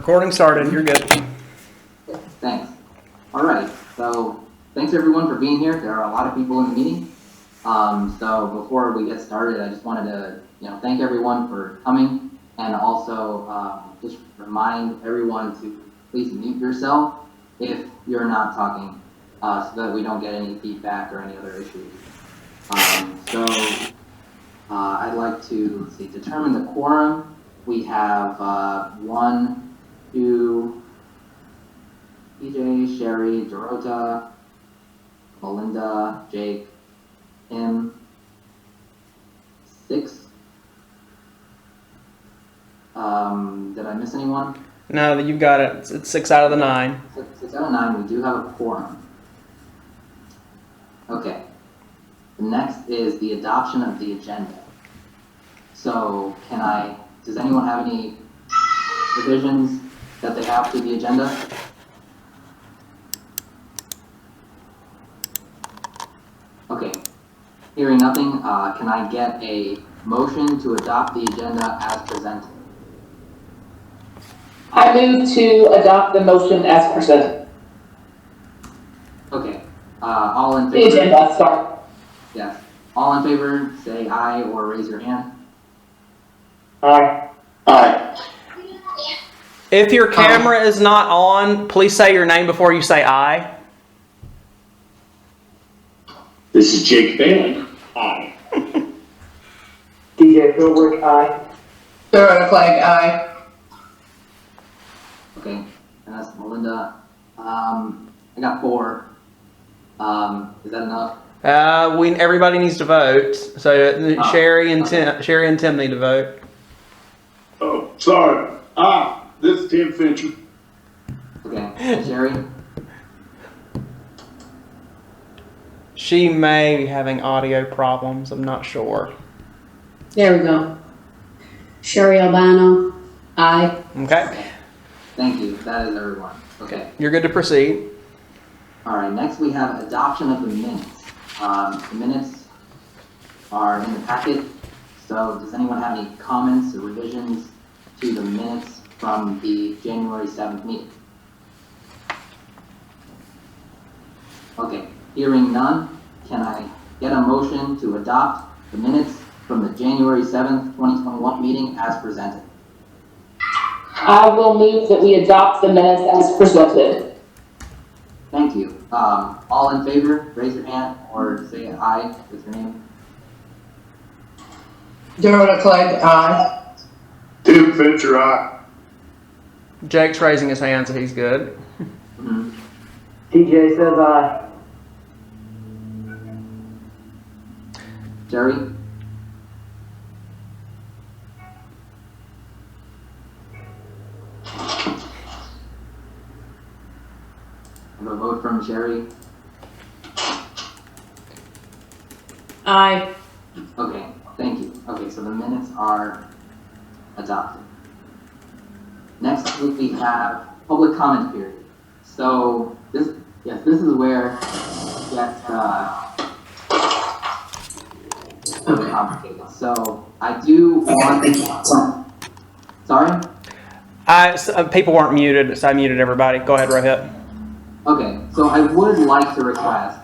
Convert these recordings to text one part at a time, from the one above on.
Recording started. You're good. Thanks. All right. So thanks everyone for being here. There are a lot of people in the meeting. So before we get started, I just wanted to thank everyone for coming, and also just remind everyone to please mute yourself if you're not talking, so that we don't get any feedback or any other issues. I'd like to determine the quorum. We have 1, 2, PJ, Sherry, Dorota, Melinda, Jake, Tim, 6. Did I miss anyone? No, you've got it. It's 6 out of the 9. 6 out of 9. We do have a quorum. Okay. The next is the adoption of the agenda. So does anyone have any revisions that they have to the agenda? Okay. Hearing nothing, can I get a motion to adopt the agenda as presented? I move to adopt the motion as presented. Okay. All in The favor? agenda, sorry. Yes. All in favor, say aye or raise your hand. Aye. Aye. If your camera is not on, please say your name before you say aye. This is Jake Bailey. Aye. DJ Philbrook, aye. Dorota Clegg, aye. Okay, and that's Melinda. I got 4. Is that enough? Everybody needs to vote. So Sherry and Tim need to vote. Oh, sorry. This is Tim Fincher. Okay, Sherry? She may be having audio problems. I'm not sure. There we go. Sherry Albano, aye. Okay. Thank you. That is everyone. Okay. You're good to proceed. All right, next we have adoption of the minutes. The minutes are in the packet. So does anyone have any comments or revisions to the minutes from the January 7th meeting? Okay, hearing none, can I get a motion to adopt the minutes from the January 7th, 2021 meeting as presented? I will move that we adopt the minutes as presented. Thank you. All in favor, raise your hand or say aye with your name. Dorota Clegg, aye. Tim Fincher, aye. Jake's raising his hand, so he's good. Mm-hmm. DJ says aye. Jerry? I have a vote from Sherry. Aye. Okay, thank you. Okay, so the minutes are adopted. Next we have public comment period. So this is where it gets really complicated. So I do want sorry? People weren't muted, so I muted everybody. Go ahead, Rohit. Okay, so I would like to request,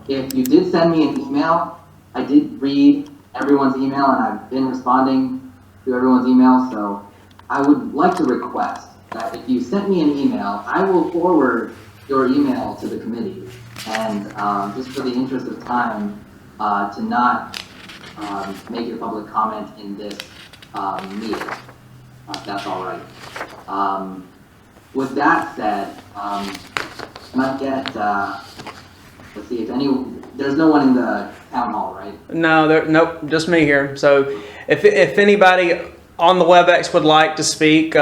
if you did send me an email, I did read everyone's email and I've been responding to everyone's email, so I would like to request that if you sent me an email, I will forward your email to the committee, and just for the interest of time, to not make your public comment in this meeting, if that's all right. With that said, can I get, let's see, there's no one in the town hall, right? No, nope, just me here. So if anybody on the WebEx would like to speak,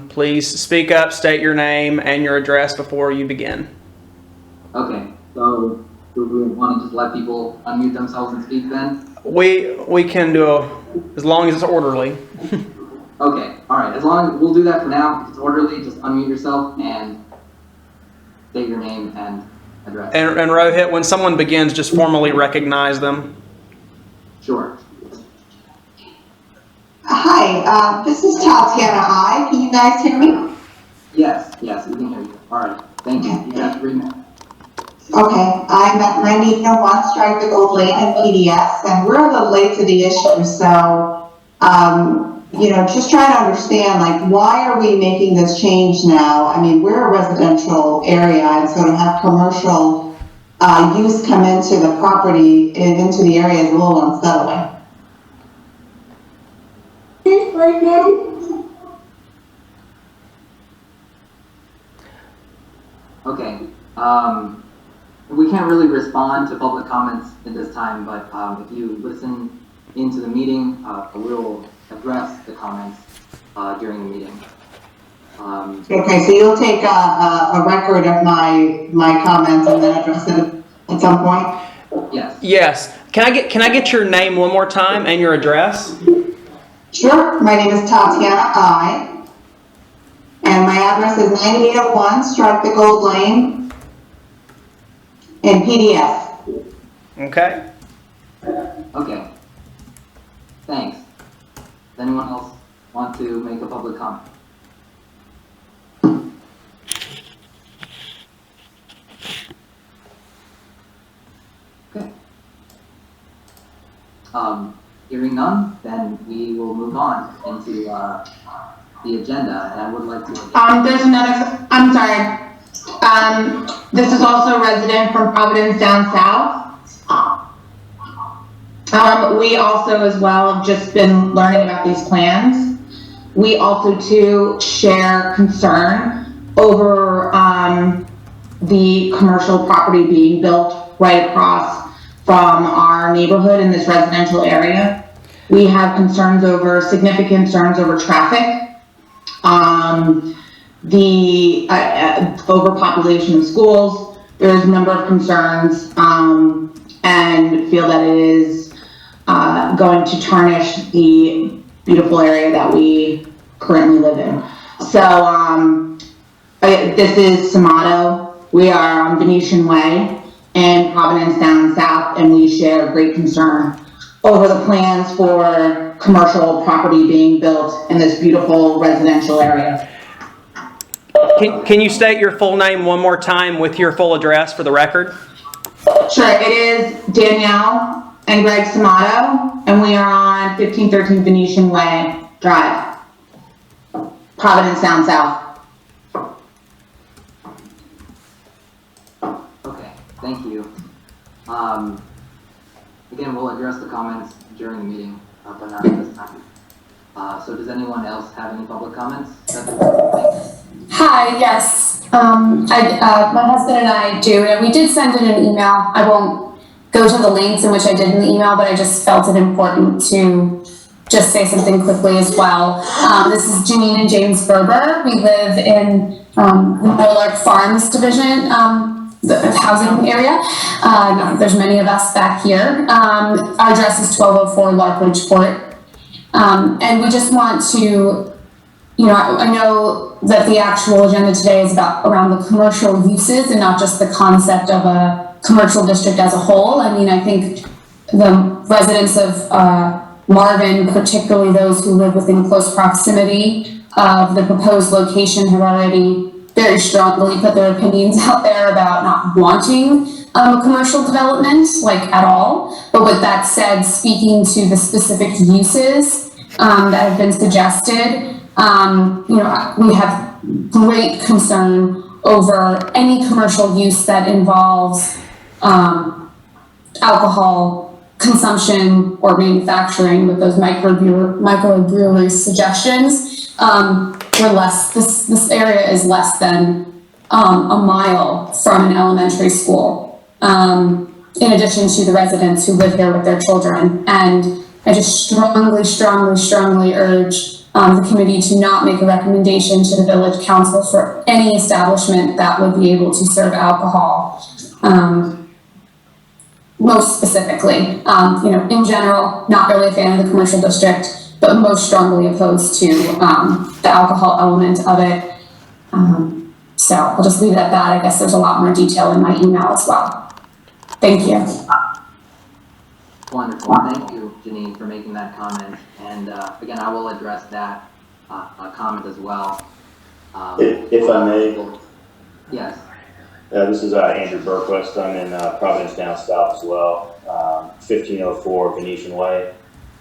please speak up, state your name and your address before you begin. Okay, so do we want to just let people unmute themselves and speak then? We can do as long as it's orderly. Okay, all right, as long as we'll do that for now. If it's orderly, just unmute yourself and state your name and address. And Rohit, when someone begins, just formally recognize them. Sure. Hi, this is Tatiana I. Can you guys hear me? Yes, we can hear you. All right, thank you. You have 3 minutes. Okay, I'm at 9001 Strike the Gold Lane in PDS, and we're a little late to the issue, so, just trying to understand, like, why are we making this change now? I mean, we're a residential area, and so to have commercial, use come into the property, and into the area is a little unsettling. Okay, we can't really respond to public comments at this time, but if you listen into the meeting, we'll address the comments during the meeting. Okay, so you'll take a record of my comments and then address it at some point? Yes. Yes. Can I get your name one more time and your address? Sure, my name is Tatiana I, and my address is 9801 Strike the Gold Lane in PDS. Okay. Okay. Thanks. Does anyone else want to make a public comment? Okay. Hearing none, then we will move on into the agenda, and I would like to. There's another, I'm sorry. This is also a resident from Providence down south. We also as well have just been learning about these plans. We also too share concern over the commercial property being built right across from our neighborhood in this residential area. We have significant concerns over traffic, the overpopulation of schools. There's a number of concerns, and feel that it is going to tarnish the beautiful area that we currently live in. So this is Samato. We are on Venetian Way in Providence down south, and we share great concern over the plans for commercial property being built in this beautiful residential area. Can you state your full name one more time with your full address for the record? Sure, it is Danielle and Greg Samato, and we are on 1513 Venetian Way Drive, Providence down south. Okay, thank you. Again, we'll address the comments during the meeting, but not at this time. So does anyone else have any public comments? Hi, yes. My husband and I do, and we did send in an email. I won't go to the links in which I did in the email, but I just felt it important to just say something quickly as well. This is Janine and James Berber. We live in the Miller Farms division, the housing area. There's many of us back here. Our address is 1204 Larkridge Court. And we just want to, I know that the actual agenda today is around the commercial uses and not just the concept of a commercial district as a whole. I mean, I think the residents of Marvin, particularly those who live within close proximity of the proposed location, have already very strongly put their opinions out there about not wanting commercial development, like at all. But with that said, speaking to the specific uses that have been suggested, we have great concern over any commercial use that involves alcohol consumption or manufacturing with those microbrewery suggestions. This area is less than a mile from an elementary school, in addition to the residents who live here with their children. And I just strongly urge the committee to not make a recommendation to the village council for any establishment that would be able to serve alcohol. Most specifically, in general, not really a fan of the commercial district, but most strongly opposed to the alcohol element of it. So I'll just leave it at that. I guess there's a lot more detail in my email as well. Thank you. Wonderful. Thank you, Janine, for making that comment. And again, I will address that comment as well. If I may, Yes. this is Andrew Berquist. I'm in Providence down south as well, 1504 Venetian Way.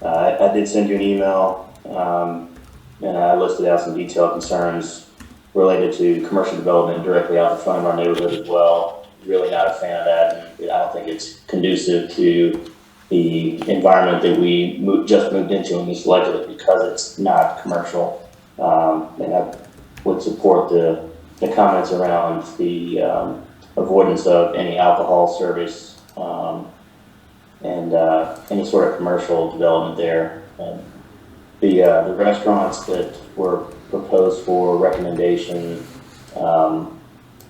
I did send you an email, and I listed out some detailed concerns related to commercial development directly out in front of our neighborhood as well. Really not a fan of that, and I don't think it's conducive to the environment that we just moved into in this legislature because it's not commercial. And I would support the comments around the avoidance of any alcohol service and any sort of commercial development there. And the restaurants that were proposed for recommendation,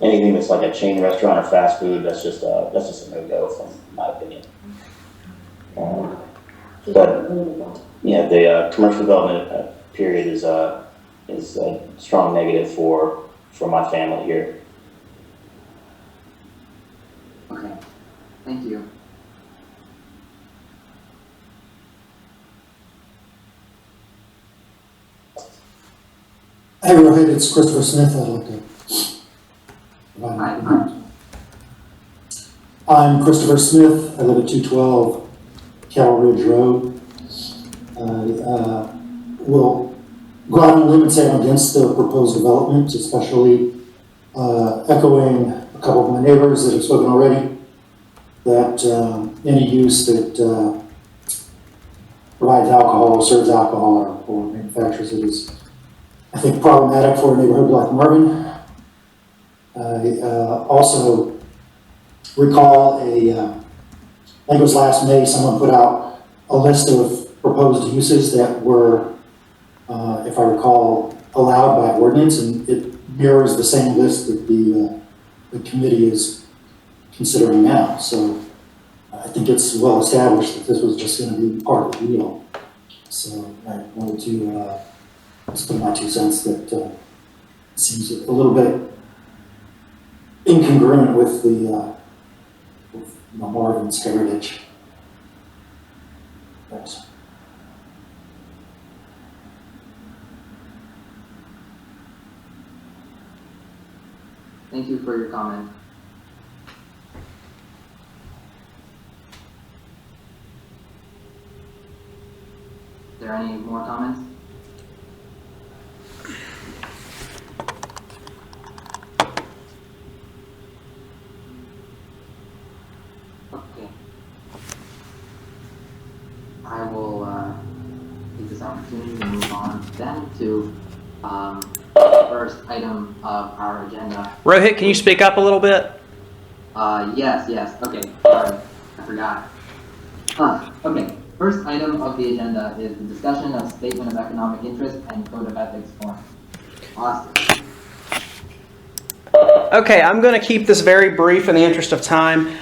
anything that's like a chain restaurant or fast food, that's just a no-go from my opinion. But yeah, the commercial development period is a strong negative for my family here. Okay. Thank you. Hey, Rohit, it's Christopher Smith. I'd like to. Hi. I'm Christopher Smith. I live at 212 Cattle Ridge Road. I will go out on a limb and say I'm against the proposed development, especially echoing a couple of my neighbors that have spoken already, that any use that provides alcohol or serves alcohol or manufactures it is, I think, problematic for a neighborhood like Marvin. I also recall I think it was last May, someone put out a list of proposed uses that were, if I recall, allowed by ordinance, and it mirrors the same list that the committee is considering now. So I think it's well established that this was just going to be part of the deal. So I wanted to just put my 2 cents that it seems a little bit incongruent with the Marvin's heritage. Thanks. Thank you for your comment. Is there any more comments? Okay. I will take this opportunity to move on then to the first item of our agenda. Rohit, can you speak up a little bit? Yes. Okay, sorry, I forgot. Okay, first item of the agenda is the discussion of statement of economic interest and code of ethics form. Austin. Okay, I'm going to keep this very brief in the interest of time.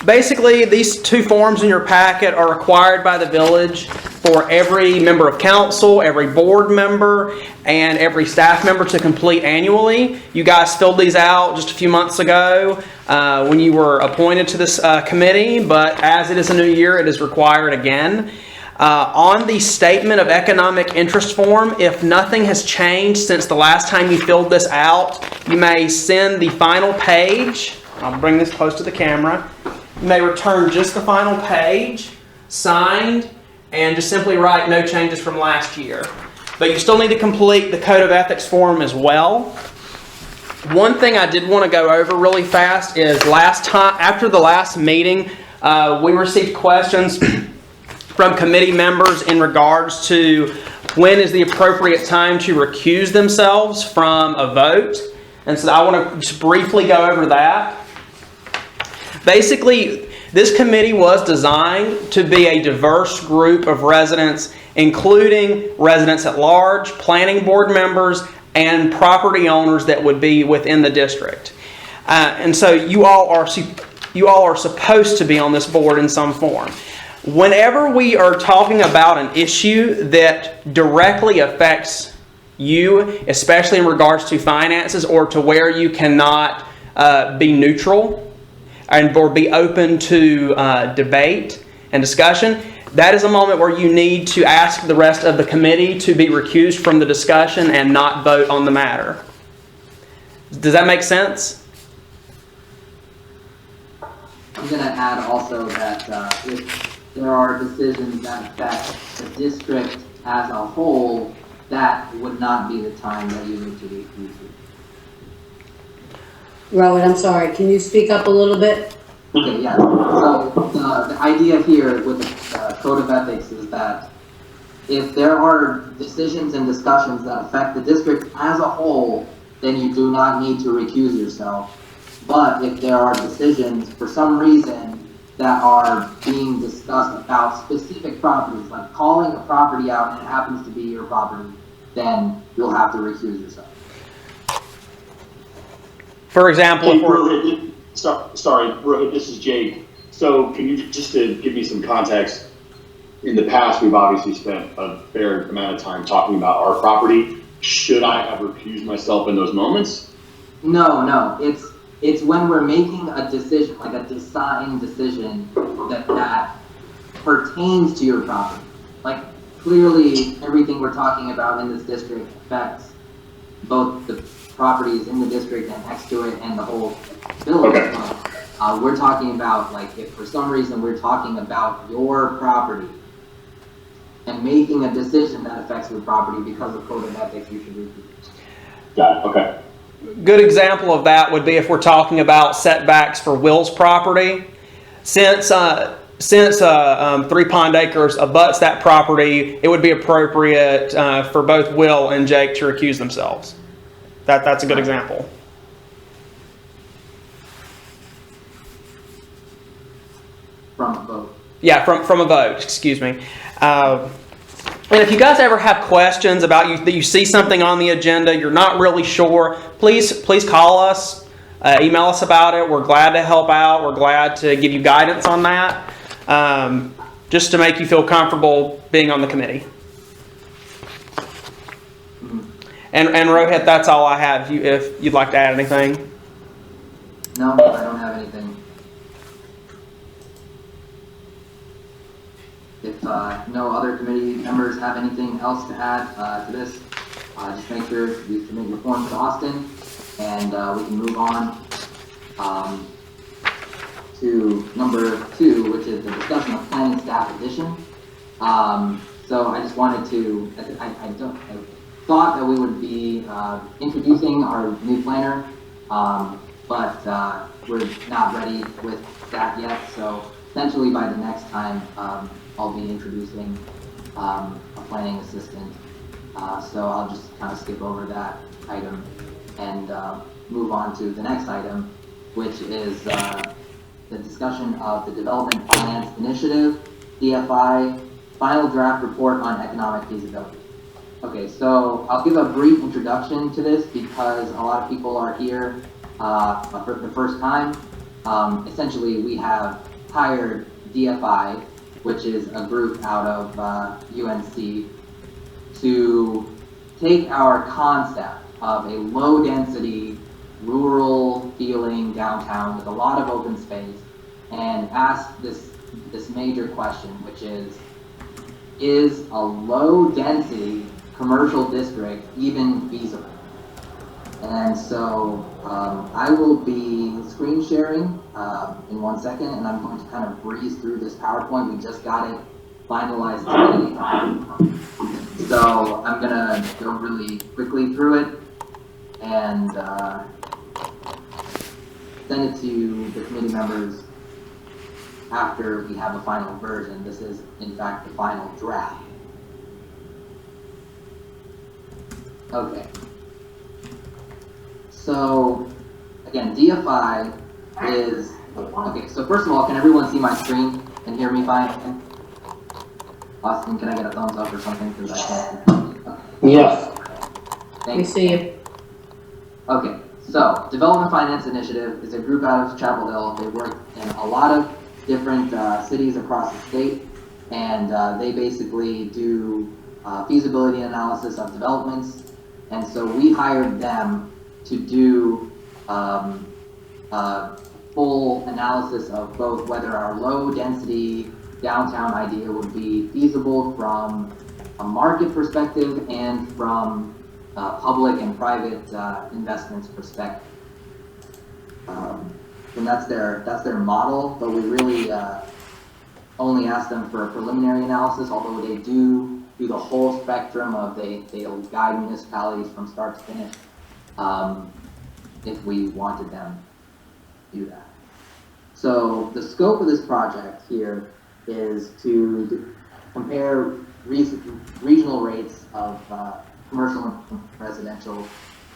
Basically, these 2 forms in your packet are required by the village for every member of council, every board member, and every staff member to complete annually. You guys filled these out just a few months ago when you were appointed to this committee, but as it is a new year, it is required again. On the statement of economic interest form, if nothing has changed since the last time you filled this out, you may send the final page. I'll bring this close to the camera. You may return just the final page, signed, and just simply write no changes from last year. But you still need to complete the Code of Ethics form as well. One thing I did want to go over really fast is after the last meeting, we received questions from committee members in regards to when is the appropriate time to recuse themselves from a vote. And so I want to just briefly go over that. Basically, this committee was designed to be a diverse group of residents, including residents at large, planning board members, and property owners that would be within the district. And so you all are supposed to be on this board in some form. Whenever we are talking about an issue that directly affects you, especially in regards to finances or to where you cannot be neutral, or be open to debate and discussion, that is a moment where you need to ask the rest of the committee to be recused from the discussion and not vote on the matter. Does that make sense? I'm going to add also that if there are decisions that affect the district as a whole, that would not be the time that you need to recuse. Rowan, I'm sorry, can you speak up a little bit? Okay, yeah. So the idea here with the Code of Ethics is that if there are decisions and discussions that affect the district as a whole, then you do not need to recuse yourself. But if there are decisions for some reason that are being discussed about specific properties, like calling a property out and it happens to be your property, then you'll have to recuse yourself. For example, Hey, if we're, Rohit, sorry, Rohit, this is Jake. So can you, just to give me some context, in the past, we've obviously spent a fair amount of time talking about our property. Should I have recused myself in those moments? No, it's when we're making a decision, like a design decision that pertains to your property. Like clearly everything we're talking about in this district affects both the properties in the district and next to it and the whole village. Okay. We're talking about, like, if for some reason we're talking about your property and making a decision that affects your property because of Code of Ethics, you should recuse. Got it, okay. good example of that would be if we're talking about setbacks for Will's property. Since 3 Pond Acres abuts that property, it would be appropriate for both Will and Jake to recuse themselves. That's a good example. From a vote. Yeah, from a vote, excuse me. And if you guys ever have questions about that you see something on the agenda, you're not really sure, please call us, email us about it. We're glad to help out. We're glad to give you guidance on that, just to make you feel comfortable being on the committee. And Rohit, that's all I have. If you'd like to add anything. No, I don't have anything. If no other committee members have anything else to add to this, just make sure you submit your form to Austin, and we can move on to number 2, which is the discussion of planning staff addition. So I just wanted to, I thought that we would be introducing our new planner, but we're not ready with that yet. So essentially by the next time, I'll be introducing a planning assistant. So I'll just kind of skip over that item and move on to the next item, which is the discussion of the Development Finance Initiative, DFI, final draft report on economic feasibility. Okay, so I'll give a brief introduction to this because a lot of people are here for the first time. Essentially, we have hired DFI, which is a group out of UNC, to take our concept of a low-density, rural feeling downtown with a lot of open space and ask this major question, which is a low-density commercial district even feasible? And so I will be screen sharing in 1 second, and I'm going to kind of breeze through this PowerPoint. We just got it finalized today. So I'm going to go really quickly through it and send it to the committee members after we have a final version. This is, in fact, the final draft. Okay. So, again, DFI is, okay, so first of all, can everyone see my screen and hear me fine? Austin, can I get a thumbs up or something? Because I can't. Okay. Yes. We see you. Okay, so Development Finance Initiative is a group out of Chapel Hill. They work in a lot of different cities across the state, and they basically do feasibility analysis of developments. And so we hired them to do full analysis of both whether our low density downtown idea would be feasible from a market perspective and from public and private investments perspective. And that's their model, but we really only ask them for a preliminary analysis, although they do the whole spectrum of they'll guide municipalities from start to finish if we wanted them to do that. So the scope of this project here is to compare regional rates of commercial and residential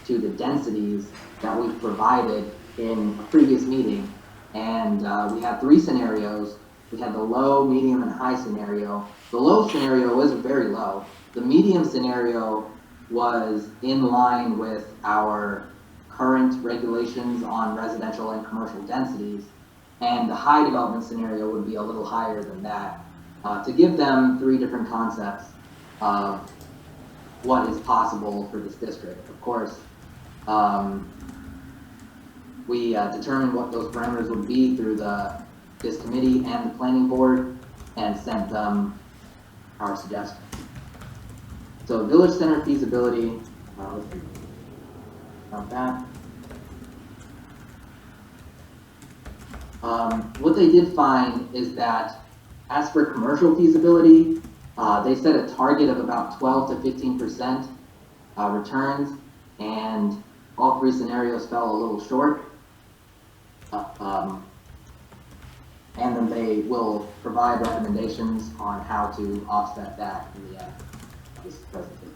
to the densities that we've provided in a previous meeting. And we had 3 scenarios. We had the low, medium, and high scenario. The low scenario was very low. The medium scenario was in line with our current regulations on residential and commercial densities. And the high development scenario would be a little higher than that, to give them 3 different concepts of what is possible for this district. Of course, we determined what those parameters would be through this committee and the planning board, and sent them our suggestions. So village center feasibility, let's see about that. What they did find is that as for commercial feasibility, they set a target of about 12 to 15% returns, and all 3 scenarios fell a little short. And then they will provide recommendations on how to offset that in this presentation.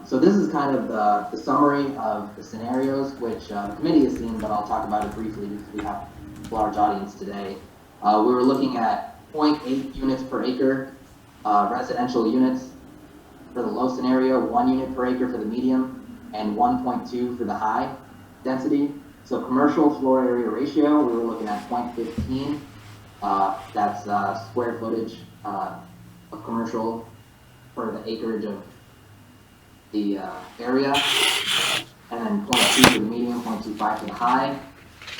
So this is kind of the summary of the scenarios, which the committee has seen, but I'll talk about it briefly because we have a large audience today. We were looking at 0.8 units per acre residential units for the low scenario, 1 unit per acre for the medium, and 1.2 for the high density. So commercial floor area ratio, we were looking at 0.15. That's square footage of commercial for the acreage of the area, and then 0.2 for the medium, 0.25 for the high.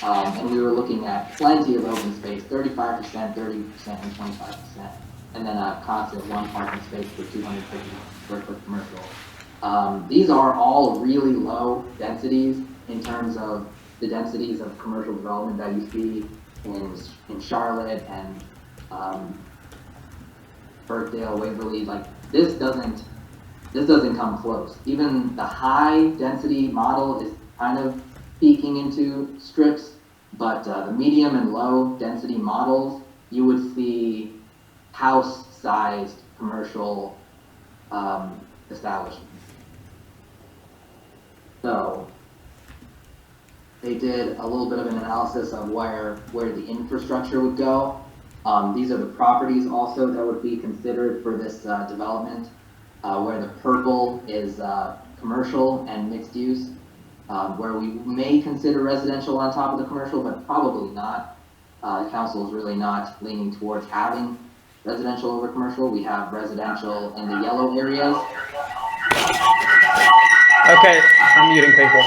And we were looking at plenty of open space, 35%, 30%, and 25%. And then a constant 1 parking space for 250 square foot commercial. These are all really low densities in terms of the densities of commercial development that you see in Charlotte and Birkdale, Waverly. Like this doesn't come close. Even the high density model is kind of peeking into strips, but the medium and low density models, you would see house-sized commercial establishments. So they did a little bit of an analysis of where the infrastructure would go. These are the properties also that would be considered for this development, where the purple is commercial and mixed use, where we may consider residential on top of the commercial, but probably not. The council is really not leaning towards having residential over commercial. We have residential in the yellow areas. Okay, I'm muting people.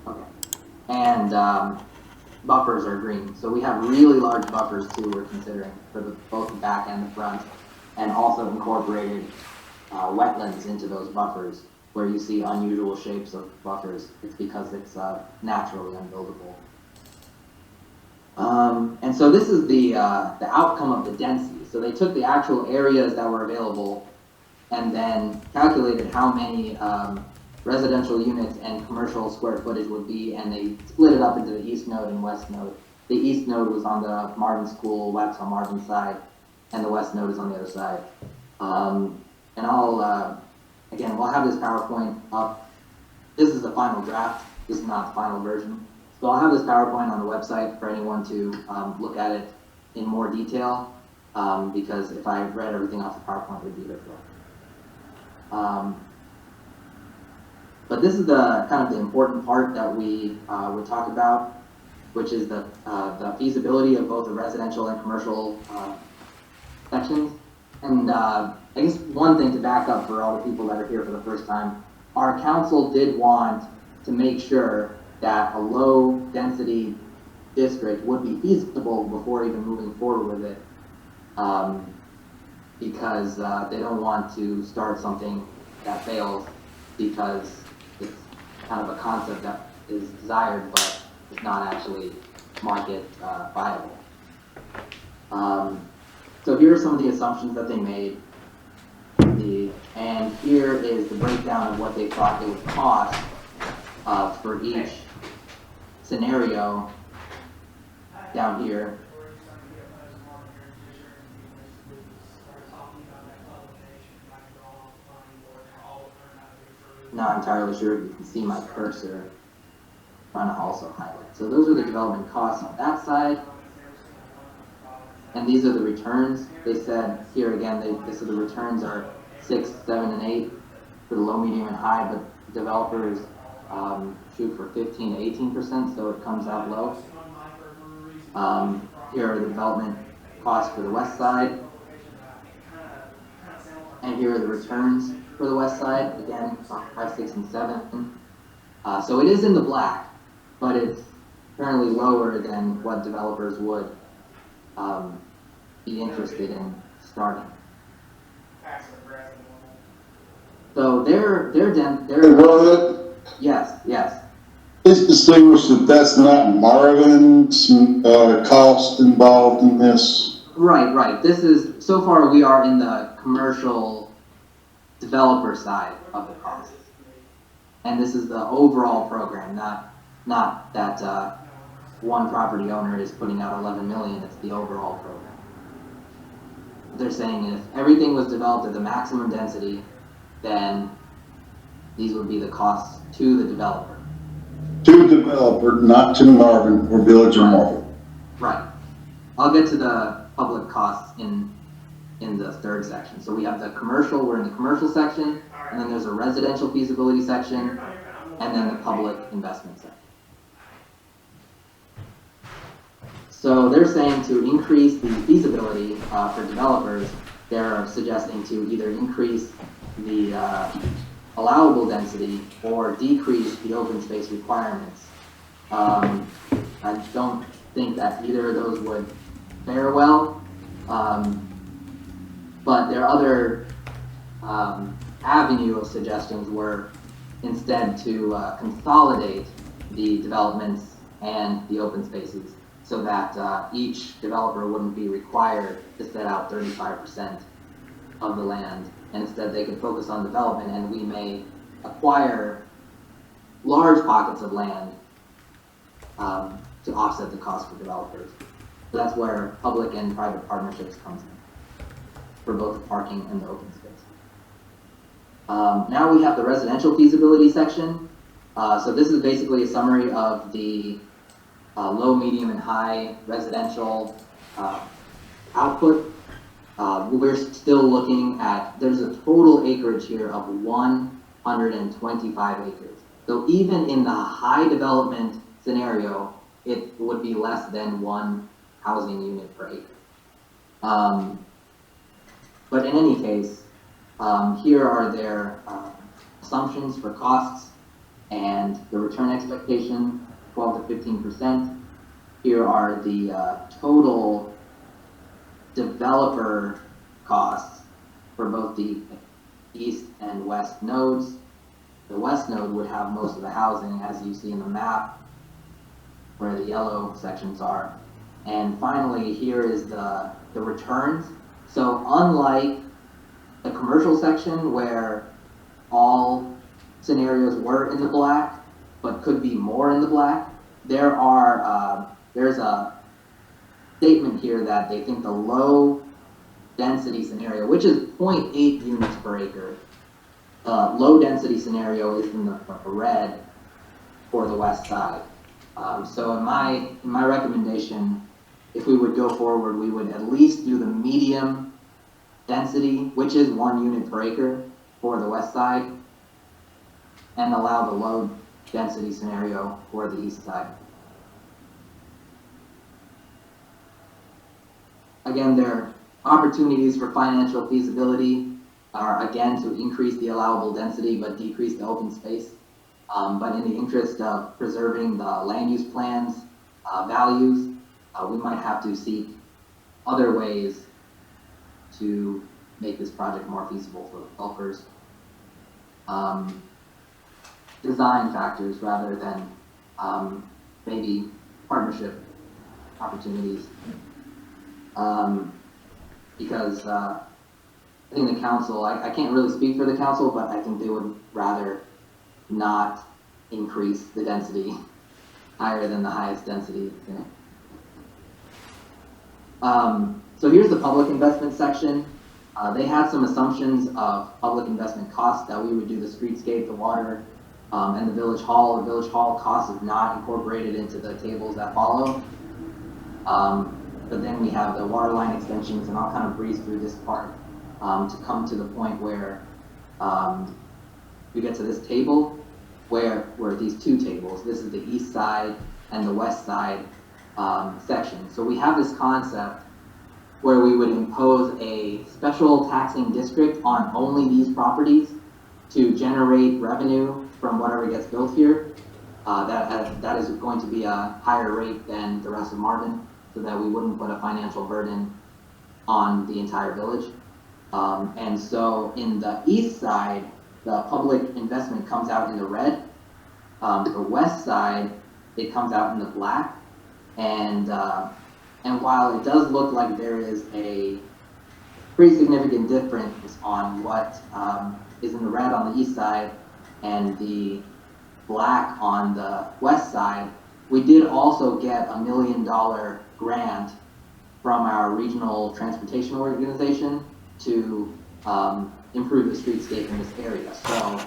Okay. And buffers are green. So we have really large buffers too we're considering for both the back and the front, and also incorporated wetlands into those buffers. Where you see unusual shapes of buffers, it's because it's naturally unbuildable. And so this is the outcome of the density. So they took the actual areas that were available and then calculated how many residential units and commercial square footage would be, and they split it up into the east node and west node. The east node was on the Marvin School, Waxhaw Marvin side, and the west node is on the other side. And I'll, again, we'll have this PowerPoint up. This is the final draft. This is not the final version. So I'll have this PowerPoint on the website for anyone to look at it in more detail, because if I read everything off the PowerPoint, it would be difficult. But this is the kind of the important part that we would talk about, which is the feasibility of both the residential and commercial sections. And I guess one thing to back up for all the people that are here for the first time, our council did want to make sure that a low density district would be feasible before even moving forward with it. Because they don't want to start something that fails because it's kind of a concept that is desired but is not actually market viable. So here are some of the assumptions that they made. And here is the breakdown of what they thought it would cost for each scenario down here. Not entirely sure if you can see my cursor. Trying to also highlight. So those are the development costs on that side. And these are the returns. They said here again, they said the returns are 6, 7, and 8 for the low, medium, and high, but developers shoot for 15 to 18%, so it comes out low. Here are the development costs for the west side. And here are the returns for the west side, again, 5, 6, and 7. So it is in the black, but it's currently lower than what developers would be interested in starting. So they're yes. Please distinguish that that's not Marvin's cost involved in this. Right. This is, so far we are in the commercial developer side of the cost. And this is the overall program, not that one property owner is putting out 11 million, it's the overall program. They're saying if everything was developed at the maximum density, then these would be the costs to the developer. To the developer, not to Marvin or Village of Marvin. Right. I'll get to the public costs in the third section. So we have the commercial, we're in the commercial section, and then there's a residential feasibility section, and then the public investment section. So they're saying to increase the feasibility for developers, they're suggesting to either increase the allowable density or decrease the open space requirements. I don't think that either of those would fare well, but their other avenue of suggestions were instead to consolidate the developments and the open spaces so that each developer wouldn't be required to set out 35% of the land, and instead they could focus on development, and we may acquire large pockets of land to offset the cost for developers. So that's where public and private partnerships comes in for both the parking and the open space. Now we have the residential feasibility section. So this is basically a summary of the low, medium, and high residential output. We're still looking at, there's a total acreage here of 125 acres. So even in the high development scenario, it would be less than one housing unit per acre. But in any case, here are their assumptions for costs and the return expectation, 12 to 15%. Here are the total developer costs for both the east and west nodes. The west node would have most of the housing, as you see in the map, where the yellow sections are. And finally, here is the returns. So unlike the commercial section where all scenarios were in the black, but could be more in the black, there's a statement here that they think the low density scenario, which is 0.8 units per acre, low density scenario is in the red for the west side. So in my recommendation, if we would go forward, we would at least do the medium density, which is 1 unit per acre for the west side, and allow the low density scenario for the east side. Again, their opportunities for financial feasibility are again to increase the allowable density but decrease the open space. But in the interest of preserving the land use plans, values, we might have to seek other ways to make this project more feasible for developers. Design factors rather than maybe partnership opportunities. Because I think the council, I can't really speak for the council, but I think they would rather not increase the density higher than the highest density. So here's the public investment section. They had some assumptions of public investment costs, that we would do the streetscape, the water, and the village hall. The village hall cost is not incorporated into the tables that follow. But then we have the water line extensions, and I'll kind of breeze through this part to come to the point where we get to this table, where these two tables. This is the east side and the west side section. So we have this concept where we would impose a special taxing district on only these properties to generate revenue from whatever gets built here. That is going to be a higher rate than the rest of Marvin, so that we wouldn't put a financial burden on the entire village. And so in the east side, the public investment comes out in the red. The west side, it comes out in the black. And while it does look like there is a pretty significant difference on what is in the red on the east side and the black on the west side, we did also get $1 million grant from our regional transportation organization to improve the streetscape in this area. So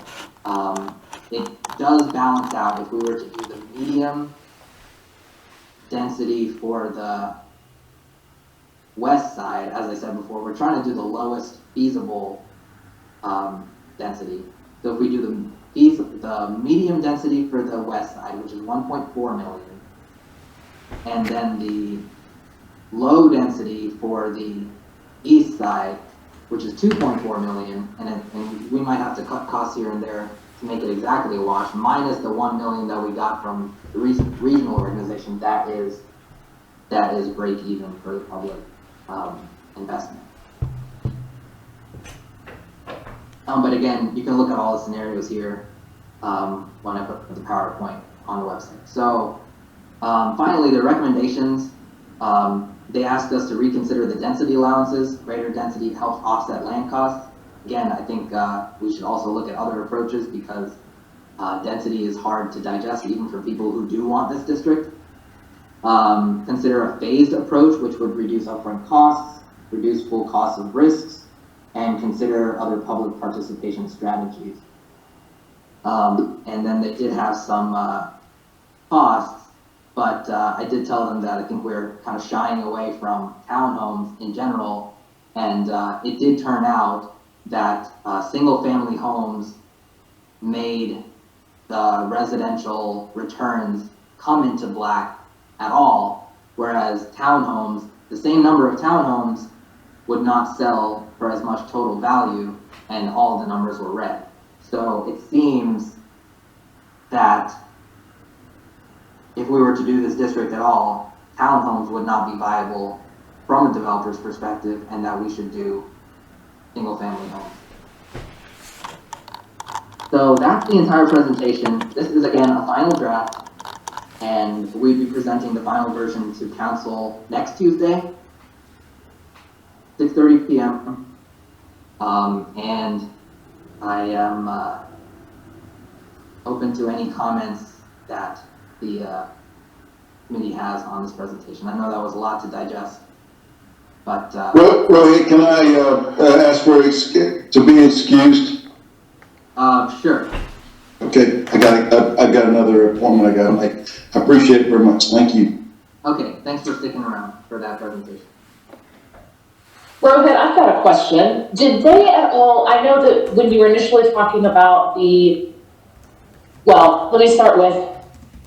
it does balance out. If we were to do the medium density for the west side, as I said before, we're trying to do the lowest feasible density. So if we do the medium density for the west side, which is 1.4 million, and then the low density for the east side, which is 2.4 million, and we might have to cut costs here and there to make it exactly a wash, minus the 1 million that we got from the regional organization. That is break even for the public investment. But again, you can look at all the scenarios here when I put the PowerPoint on the website. So finally, the recommendations, they asked us to reconsider the density allowances. Greater density helps offset land costs. Again, I think we should also look at other approaches, because density is hard to digest even for people who do want this district. Consider a phased approach, which would reduce upfront costs, reduce full costs of risks, and consider other public participation strategies. And then they did have some costs, but I did tell them that I think we're kind of shying away from townhomes in general, and it did turn out that single-family homes made the residential returns come into black at all, whereas townhomes, the same number of townhomes would not sell for as much total value, and all the numbers were red. So it seems that if we were to do this district at all, townhomes would not be viable from a developer's perspective, and that we should do single-family homes. So that's the entire presentation. This is, again, a final draft, and we'll be presenting the final version to council next Tuesday, 6:30 p.m. And I am open to any comments that the committee has on this presentation. I know that was a lot to digest, but Rohit, can I ask for to be excused? Sure. Okay, I've got another appointment I got to make. I appreciate it very much. Thank you. Okay, thanks for sticking around for that presentation. Rohit, I've got a question. Did they at all, I know that when you were initially talking about well, let me start with,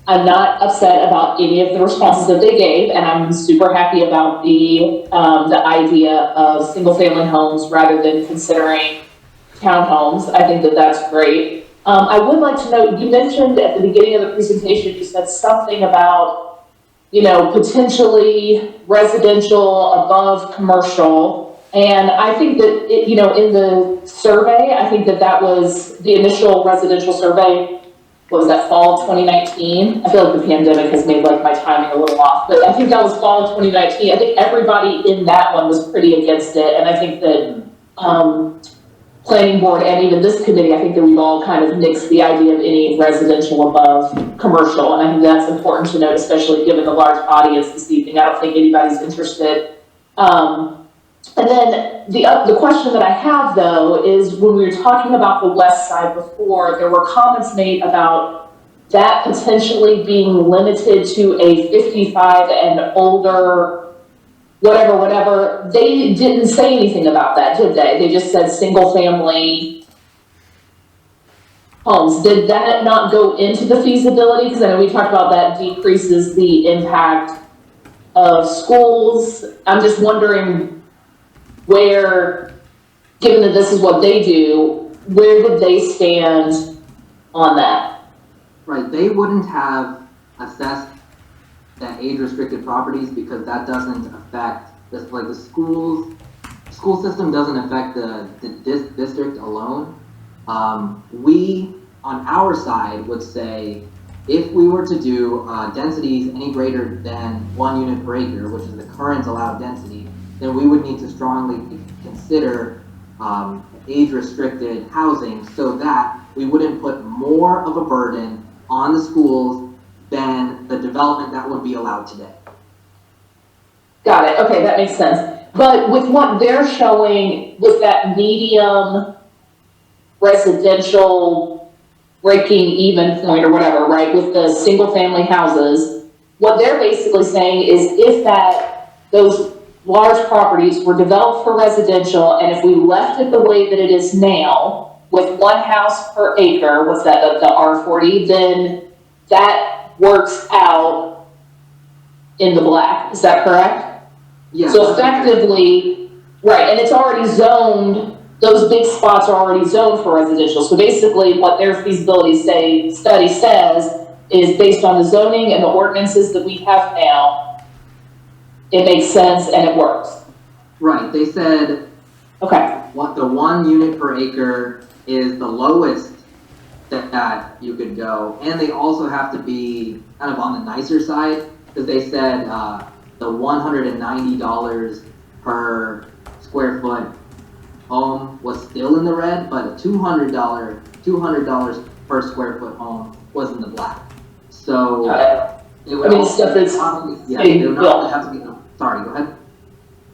I'm not upset about any of the responses that they gave, and I'm super happy about the idea of single-family homes rather than considering townhomes. I think that that's great. I would like to know, you mentioned at the beginning of the presentation, you said something about, potentially residential above commercial. And I think that, in the survey, I think that was the initial residential survey. What was that, fall 2019? I feel like the pandemic has made my timing a little off, but I think that was fall of 2019. I think everybody in that one was pretty against it. And I think that, planning board and even this committee, I think that we've all kind of nixed the idea of any residential above commercial. And I think that's important to note, especially given the large audience this evening. I don't think anybody's interested. And then the question that I have, though, is when we were talking about the west side before, there were comments made about that potentially being limited to a 55 and older whatever. They didn't say anything about that, did they? They just said single family homes. Did that not go into the feasibility? Because I know we talked about that decreases the impact of schools. I'm just wondering where, given that this is what they do, where did they stand on that? Right, they wouldn't have assessed that age-restricted properties because that doesn't affect this. The school system doesn't affect the district alone. We on our side would say if we were to do densities any greater than 1 unit per acre, which is the current allowed density, then we would need to strongly consider age-restricted housing so that we wouldn't put more of a burden on the schools than the development that would be allowed today. Got it. Okay, that makes sense. But with what they're showing with that medium residential breaking even point or whatever, right, with the single family houses, what they're basically saying is if those large properties were developed for residential and if we left it the way that it is now with 1 house per acre, what's that, the R40, then that works out in the black. Is that correct? Yeah. So effectively, right, and it's already zoned, those big spots are already zoned for residential. So basically what their feasibility study says is based on the zoning and the ordinances that we have now, it makes sense and it works. Right, they said okay, what the 1 unit per acre is the lowest that you could go, and they also have to be kind of on the nicer side because they said the $190 per square foot home was still in the red, but a $200 per square foot home was in the black. So it would stuff that's it would not have to be. Sorry, go ahead.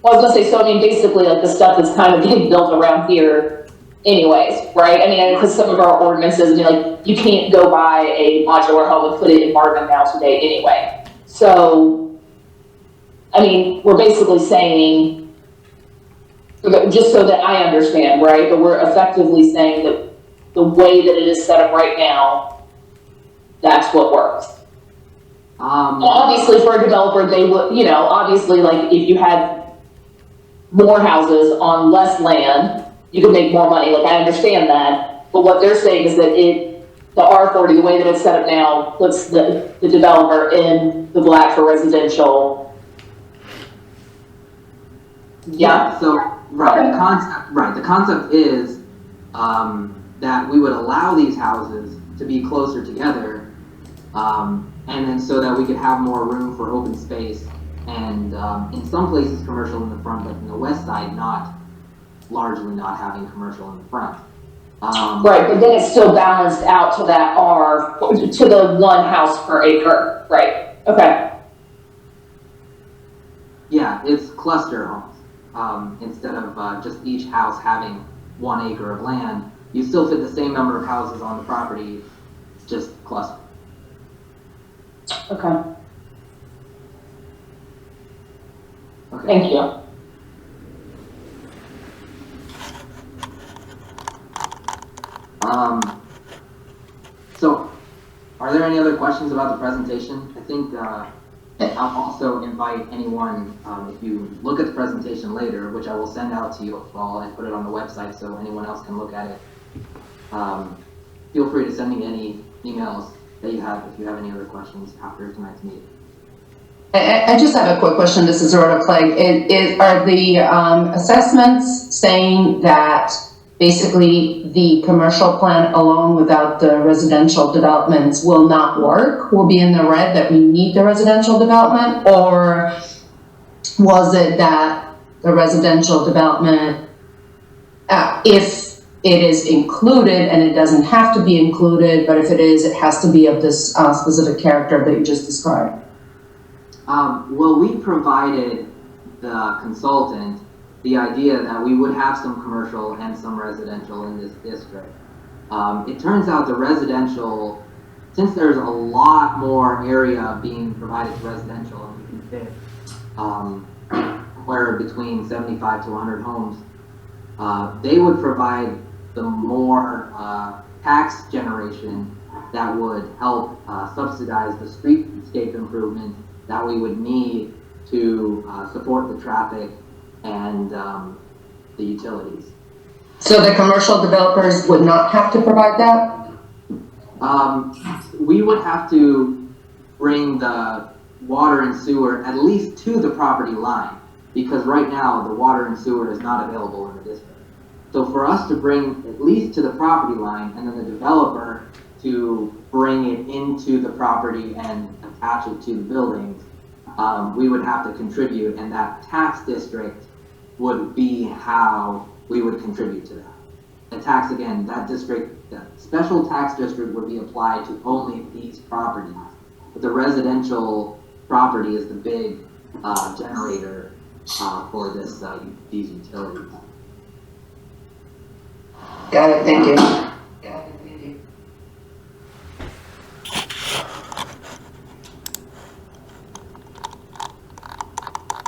Well, I was gonna say, so I mean, basically, the stuff that's kind of getting built around here anyways, right? I mean, because some of our ordinances, you can't go buy a modular home and put it in Marvin now today anyway. So, I mean, we're basically saying, just so that I understand, right? But we're effectively saying that the way that it is set up right now, that's what works. Obviously, for a developer, they would, obviously, if you had more houses on less land, you could make more money. I understand that. But what they're saying is that the R40, the way that it's set up now, puts the developer in the black for residential. Yeah. So, right, the concept is that we would allow these houses to be closer together, and then so that we could have more room for open space, and in some places commercial in the front, but in the west side, largely not having commercial in the front. Right, but then it's still balanced out to that to the 1 house per acre, right? Okay. Yeah, it's cluster homes. Instead of just each house having 1 acre of land, you still fit the same number of houses on the property, just cluster. Okay. Thank you. So, are there any other questions about the presentation? I think I'll also invite anyone, if you look at the presentation later, which I will send out to you all and put it on the website so anyone else can look at it. feel free to send me any emails that you have if you have any other questions after tonight's meeting. I just have a quick question. This is Rhoda Clegg. Are the assessments saying that basically the commercial plan alone without the residential developments will not work, will be in the red, that we need the residential development? Or was it that the residential development, if it is included, and it doesn't have to be included, but if it is, it has to be of this specific character that you just described? Well, we provided the consultant the idea that we would have some commercial and some residential in this district. It turns out the residential, since there's a lot more area being provided to residential, and we can fit where between 75 to 100 homes, they would provide the more tax generation that would help subsidize the streetscape improvement that we would need to support the traffic and the utilities. So the commercial developers would not have to provide that? We would have to bring the water and sewer at least to the property line, because right now the water and sewer is not available in the district. So for us to bring at least to the property line, and then the developer to bring it into the property and attach it to the buildings, we would have to contribute, and that tax district would be how we would contribute to that. The tax, again, that district, that special tax district would be applied to only these properties. But the residential property is the big generator for this these utilities. Got it, thank you.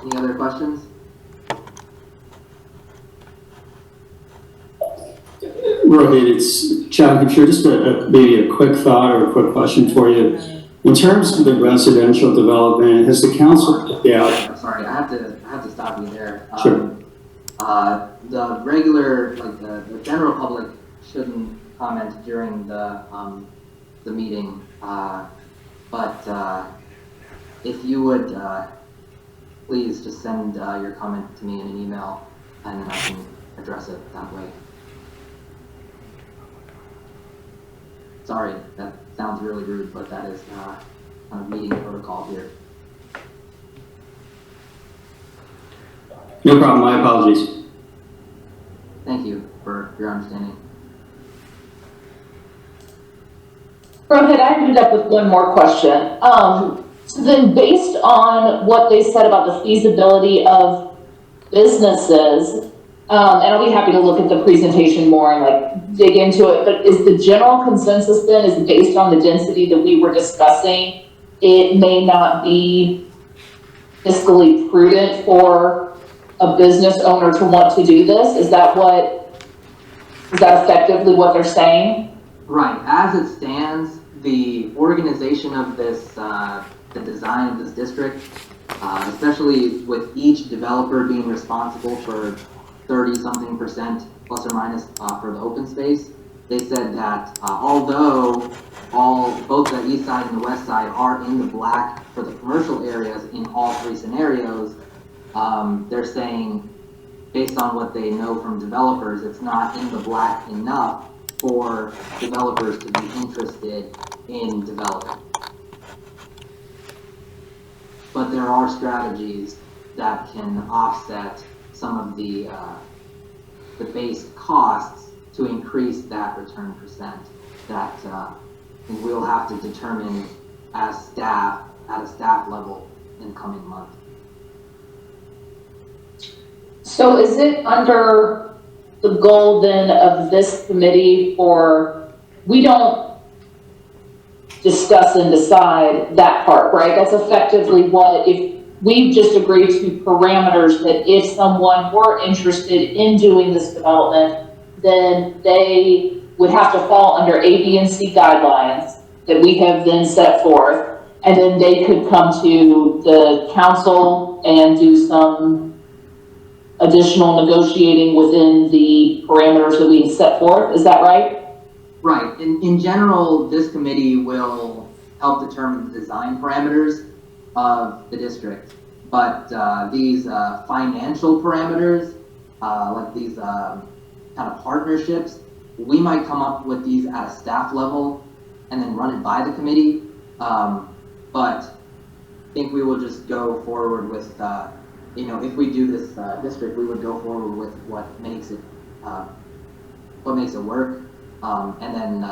Any other questions? Rohit, it's John Computer. Just maybe a quick thought or a quick question for you. In terms of the residential development, has the council? Yeah. Sorry, I have to stop you there. Sure. The regular, like the general public shouldn't comment during the meeting, but if you would please just send your comment to me in an email, and then I can address it that way. Sorry, that sounds really rude, but that is kind of meeting protocol here. No problem. My apologies. Thank you for your understanding. Rohit, I ended up with one more question. So then based on what they said about the feasibility of businesses, and I'll be happy to look at the presentation more and like dig into it, but is the general consensus then, is based on the density that we were discussing, it may not be fiscally prudent for a business owner to want to do this? Is that effectively what they're saying? Right, as it stands, the organization of this, the design of this district, especially with each developer being responsible for 30-something% plus or minus for the open space, they said that although both the east side and the west side are in the black for the commercial areas in all three scenarios, they're saying, based on what they know from developers, it's not in the black enough for developers to be interested in developing. But there are strategies that can offset some of the base costs to increase that return percent that we'll have to determine as staff, at a staff level in coming months. So is it under the goal then of this committee for, we don't discuss and decide that part, right? That's effectively what, if we've just agreed to parameters that if someone were interested in doing this development, then they would have to fall under A, B, and C guidelines that we have then set forth, and then they could come to the council and do some additional negotiating within the parameters that we set forth. Is that right? Right. In general, this committee will help determine the design parameters of the district. But these financial parameters, like these kind of partnerships, we might come up with these at a staff level and then run it by the committee. But I think we will just go forward with, if we do this district, we would go forward with what makes it work. And then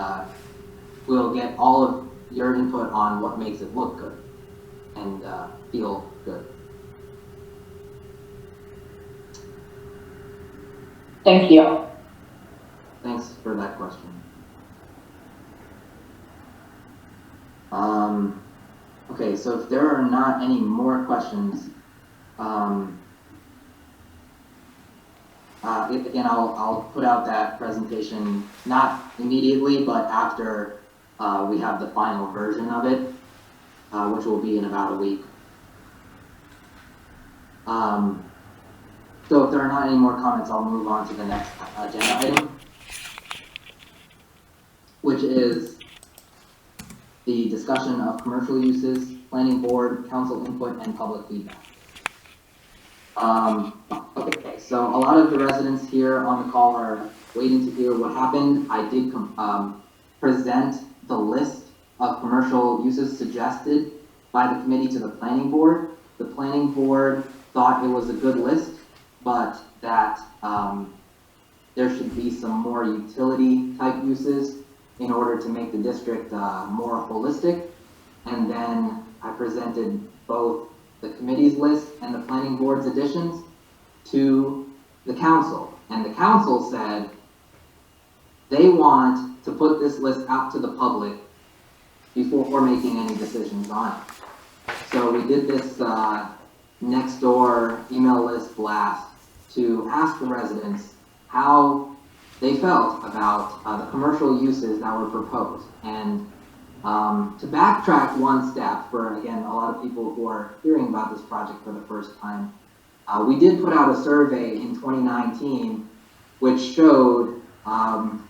we'll get all of your input on what makes it look good and feel good. Thank you. Thanks for that question. Okay, so if there are not any more questions, again, I'll put out that presentation, not immediately, but after we have the final version of it, which will be in about a week. So if there are not any more comments, I'll move on to the next agenda item, which is the discussion of commercial uses, planning board, council input, and public feedback. Okay, so a lot of the residents here on the call are waiting to hear what happened. I did present the list of commercial uses suggested by the committee to the planning board. The planning board thought it was a good list, but that there should be some more utility type uses in order to make the district more holistic. And then I presented both the committee's list and the planning board's additions to the council. And the council said they want to put this list out to the public before making any decisions on it. So we did this next door email list blast to ask the residents how they felt about the commercial uses that were proposed. And to backtrack one step for, again, a lot of people who are hearing about this project for the first time, we did put out a survey in 2019 which showed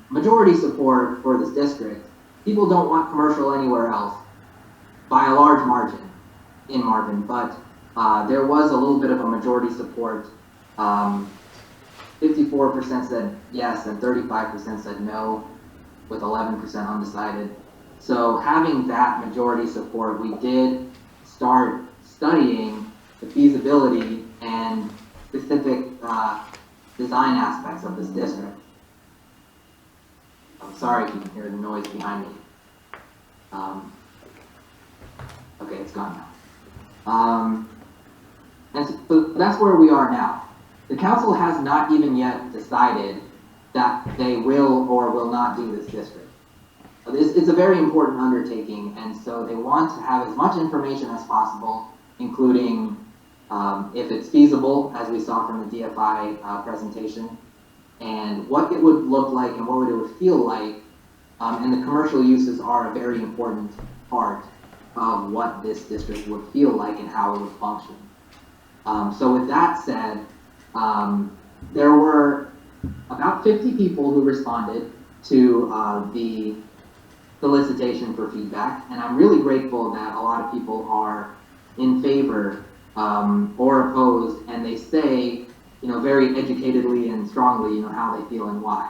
majority support for this district. People don't want commercial anywhere else by a large margin in Marvin, but there was a little bit of a majority support. 54% said yes and 35% said no, with 11% undecided. So having that majority support, we did start studying the feasibility and specific design aspects of this district. I'm sorry if you can hear the noise behind me. Okay, it's gone now. And so that's where we are now. The council has not even yet decided that they will or will not do this district. It's a very important undertaking, and so they want to have as much information as possible, including if it's feasible, as we saw from the DFI presentation, and what it would look like and what it would feel like, and the commercial uses are a very important part of what this district would feel like and how it would function. So with that said, there were about 50 people who responded to the solicitation for feedback, and I'm really grateful that a lot of people are in favor or opposed, and they say, very educatedly and strongly, how they feel and why.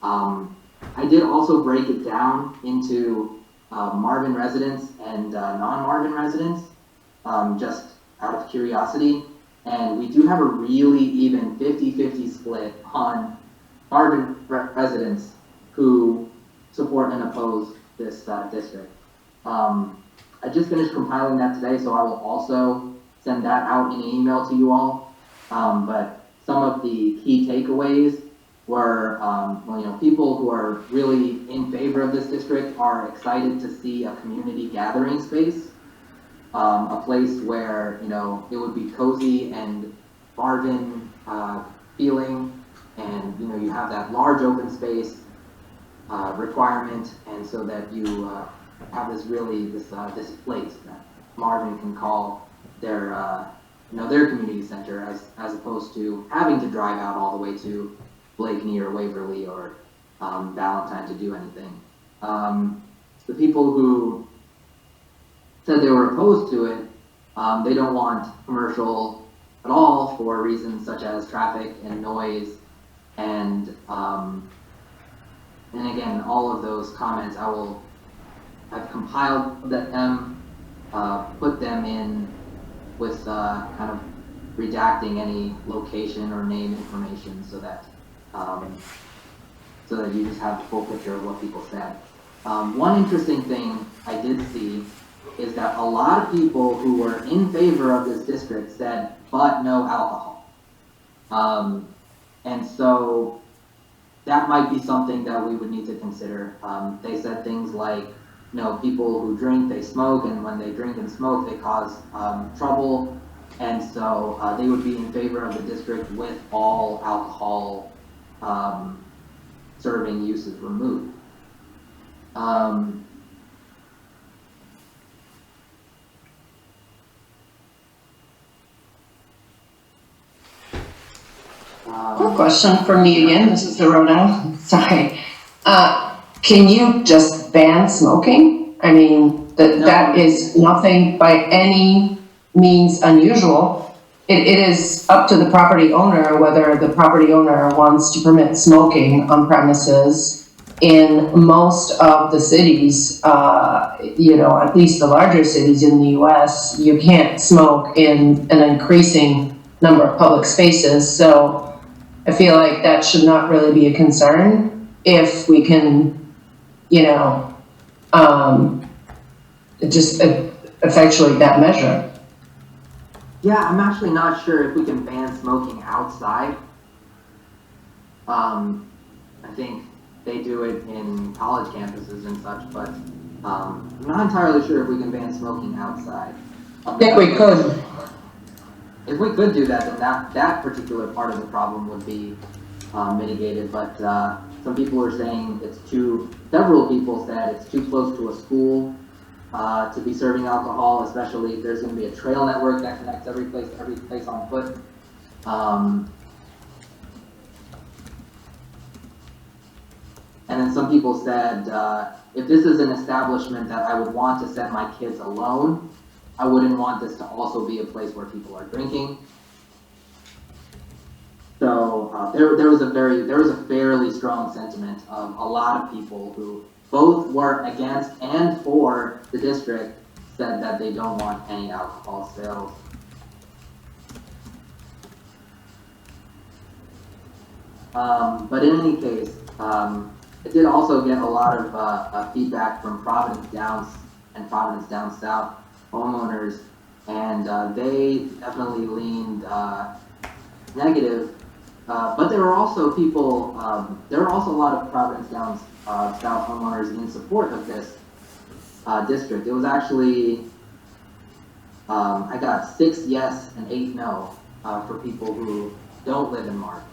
I did also break it down into Marvin residents and non-Marvin residents, just out of curiosity. And we do have a really even 50-50 split on Marvin residents who support and oppose this district. I just finished compiling that today, so I will also send that out in an email to you all. But some of the key takeaways were, people who are really in favor of this district are excited to see a community gathering space. A place where, it would be cozy and Marvin feeling, and, you have that large open space requirement, and so that you have this place that Marvin can call their, their community center, as opposed to having to drive out all the way to Blakeney or Waverly or Valentine to do anything. The people who said they were opposed to it, they don't want commercial at all for reasons such as traffic and noise, and again, all of those comments I've compiled them, put them in with kind of redacting any location or name information so that you just have the full picture of what people said. One interesting thing I did see is that a lot of people who were in favor of this district said, but no alcohol. And so that might be something that we would need to consider. They said things like, people who drink, they smoke, and when they drink and smoke, they cause trouble. And so they would be in favor of the district with all alcohol serving uses removed. Quick question for me again, this is the Rhoda, sorry. Can you just ban smoking? I mean, that is nothing by any means unusual. It is up to the property owner whether the property owner wants to permit smoking on premises. In most of the cities, at least the larger cities in the US, you can't smoke in an increasing number of public spaces. So I feel like that should not really be a concern if we can, just effectuate that measure. Yeah, I'm actually not sure if we can ban smoking outside. I think they do it in college campuses and such, but I'm not entirely sure if we can ban smoking outside. I think we could. If we could do that, then that particular part of the problem would be mitigated, but some people are saying several people said it's too close to a school to be serving alcohol, especially if there's going to be a trail network that connects every place on foot. And then some people said, if this is an establishment that I would want to send my kids alone, I wouldn't want this to also be a place where people are drinking. So there was a fairly strong sentiment of a lot of people who both were against and for the district said that they don't want any alcohol sales. But in any case, I did also get a lot of feedback from Providence Downs and Providence Down South homeowners, and they definitely leaned negative. But there were also people, there were also a lot of Providence Downs South homeowners in support of this district. It was actually, I got 6 yes and 8 no for people who don't live in Marvin.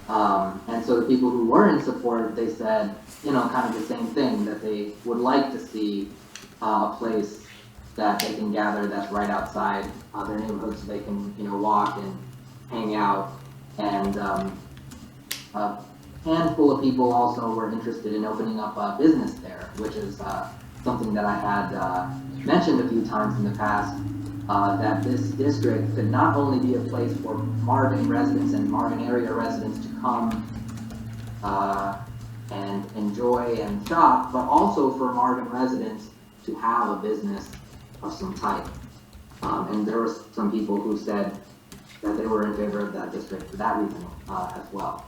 And so the people who were in support, they said, kind of the same thing, that they would like to see a place that they can gather that's right outside their neighborhood so they can, walk and hang out. And a handful of people also were interested in opening up a business there, which is something that I had mentioned a few times in the past, that this district could not only be a place for Marvin residents and Marvin area residents to come and enjoy and shop, but also for Marvin residents to have a business of some type. And there were some people who said that they were in favor of that district for that reason as well.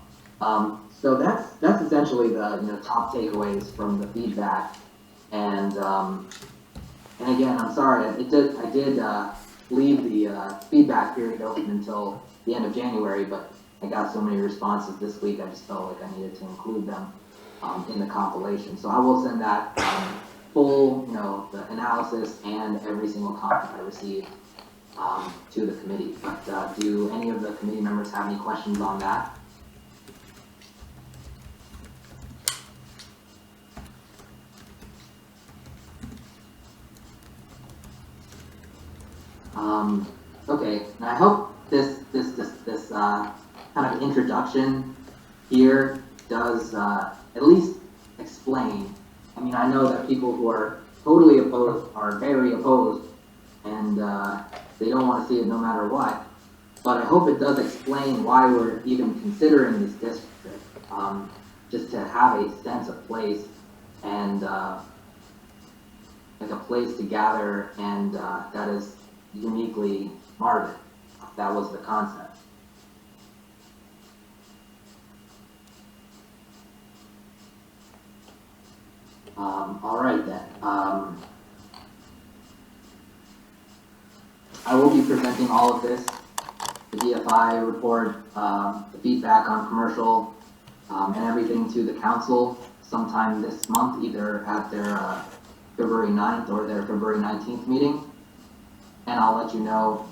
So that's essentially the top takeaways from the feedback. And again, I'm sorry, I did leave the feedback period open until the end of January, but I got so many responses this week, I just felt like I needed to include them in the compilation. So I will send that full, the analysis and every single comment I received to the committee. But do any of the committee members have any questions on that? Okay, and I hope this kind of introduction here does at least explain. I mean, I know that people who are totally opposed are very opposed, and they don't want to see it no matter what. But I hope it does explain why we're even considering this district, just to have a sense of place and like a place to gather, and that is uniquely Marvin. That was the concept. All right then. I will be presenting all of this, the DFI report, the feedback on commercial, and everything to the council sometime this month, either at their February 9th or their February 19th meeting. And I'll let you know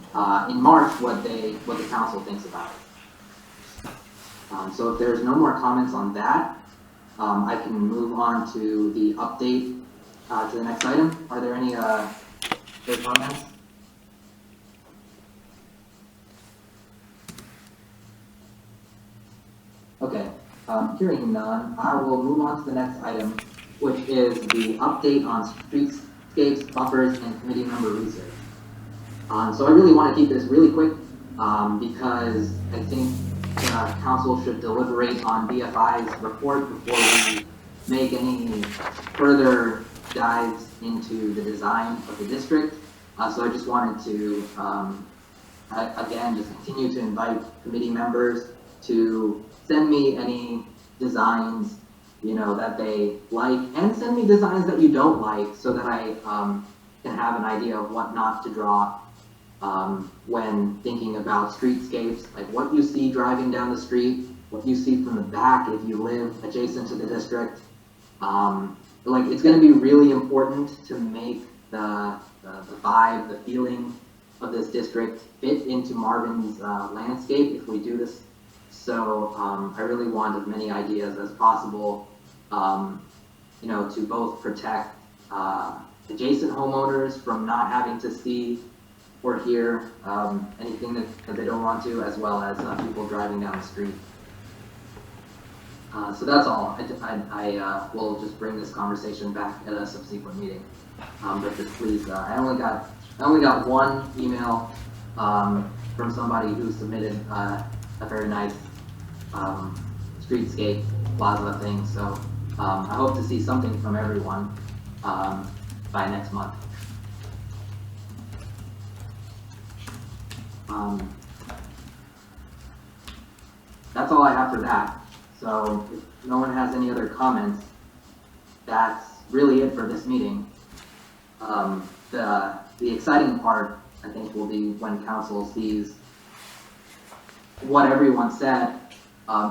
in March what the council thinks about it. So if there's no more comments on that, I can move on to the update to the next item. Are there any other comments? Okay, hearing none, I will move on to the next item, which is the update on streetscapes, buffers, and committee member research. So I really want to keep this really quick because I think council should deliberate on BFI's report before we make any further dives into the design of the district. So I just wanted to, again, just continue to invite committee members to send me any designs, that they like, and send me designs that you don't like so that I can have an idea of what not to draw when thinking about streetscapes, like what you see driving down the street, what you see from the back if you live adjacent to the district. Like it's going to be really important to make the vibe, the feeling of this district fit into Marvin's landscape if we do this. So I really want as many ideas as possible, to both protect adjacent homeowners from not having to see or hear anything that they don't want to, as well as people driving down the street. So that's all. I will just bring this conversation back at a subsequent meeting. But just please, I only got one email from somebody who submitted a very nice streetscape plaza thing. So I hope to see something from everyone by next month. That's all I have for that. So if no one has any other comments, that's really it for this meeting. The exciting part, I think, will be when council sees what everyone said